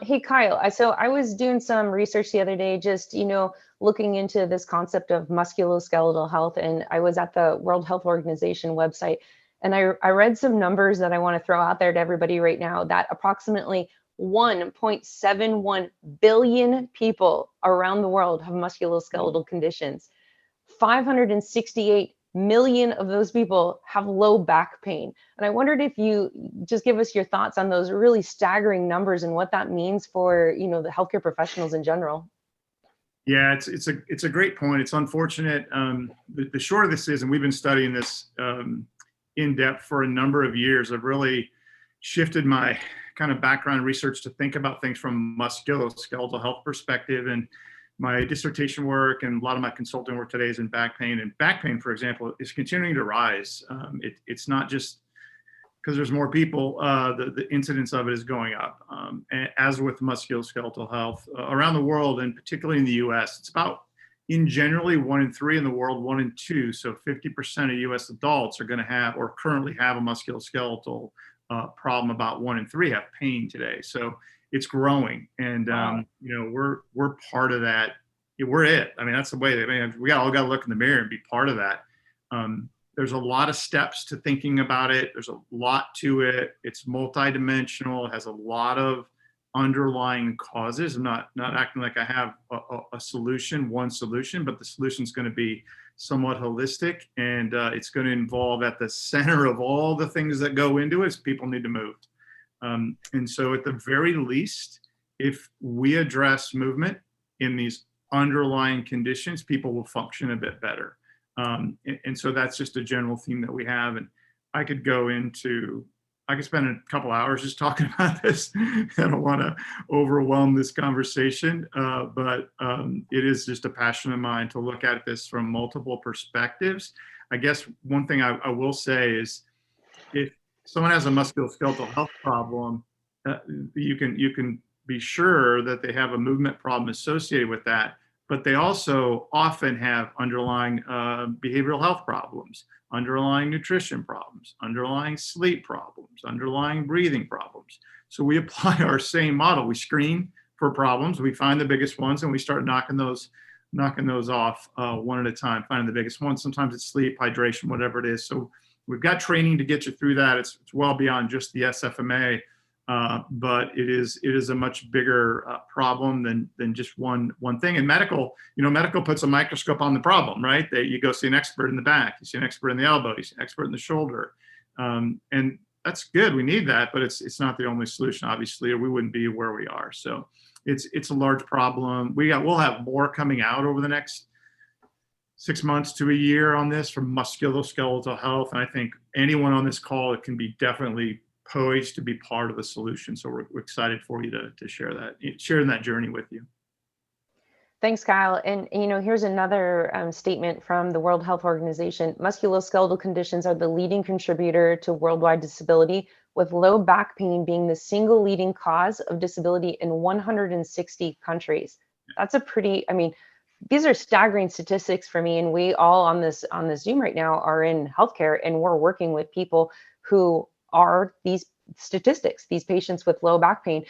Hey Kyle, so I was doing some research the other day, just looking into this concept of musculoskeletal health, and I was at the World Health Organization website, and I read some numbers that I want to throw out there to everybody right now. That approximately 1.71 billion people around the world have musculoskeletal conditions. 568 million of those people have low back pain. And I wondered if you just give us your thoughts on those really staggering numbers and what that means for, the healthcare professionals in general. Yeah, it's a great point. It's unfortunate. The short of this is, and we've been studying this in depth for a number of years. I've really shifted my kind of background research to think about things from musculoskeletal health perspective. And my dissertation work and a lot of my consulting work today is in back pain. And back pain, for example, is continuing to rise. It's not just because there's more people, the incidence of it is going up. As with musculoskeletal health around the world, and particularly in the US, it's about, in generally 1 in 3, in the world 1 in 2. So 50% of US adults are going to have or currently have a musculoskeletal problem. About 1 in 3 have pain today. So it's growing, and Wow. we're part of that. We're it. I mean, that's the way. I mean, we all got to look in the mirror and be part of that. There's a lot of steps to thinking about it. There's a lot to it. It's multidimensional. It has a lot of underlying causes. I'm not acting like I have a solution, one solution, but the solution is going to be somewhat holistic, and it's going to involve, at the center of all the things that go into it, is people need to move. And so at the very least, if we address movement in these underlying conditions, people will function a bit better. And so that's just a general theme that we have. And I could spend a couple hours just talking about this. I don't want to overwhelm this conversation, but it is just a passion of mine to look at this from multiple perspectives. I guess one thing I will say is, if someone has a musculoskeletal health problem, you can be sure that they have a movement problem associated with that, but they also often have underlying behavioral health problems, underlying nutrition problems, underlying sleep problems, underlying breathing problems. So we apply our same model. We screen for problems, we find the biggest ones, and we start knocking those off one at a time, finding the biggest ones. Sometimes it's sleep, hydration, whatever it is. So we've got training to get you through that. It's well beyond just the SFMA. But it is a much bigger problem than just one thing. And medical puts a microscope on the problem, right? You go see an expert in the back, you see an expert in the elbow, you see an expert in the shoulder, and that's good. We need that, but it's not the only solution, obviously, or we wouldn't be where we are. So it's a large problem. We'll have more coming out over the next 6 months to a year on this from musculoskeletal health, and I think anyone on this call, it can be definitely poised to be part of the solution. So we're excited for you to share that journey with you. Thanks, Kyle. And here's another statement from the World Health Organization. Musculoskeletal conditions are the leading contributor to worldwide disability, with low back pain being the single leading cause of disability in 160 countries. That's these are staggering statistics for me. And we all on this Zoom right now are in healthcare, and we're working with people who are these statistics, these patients with low back pain.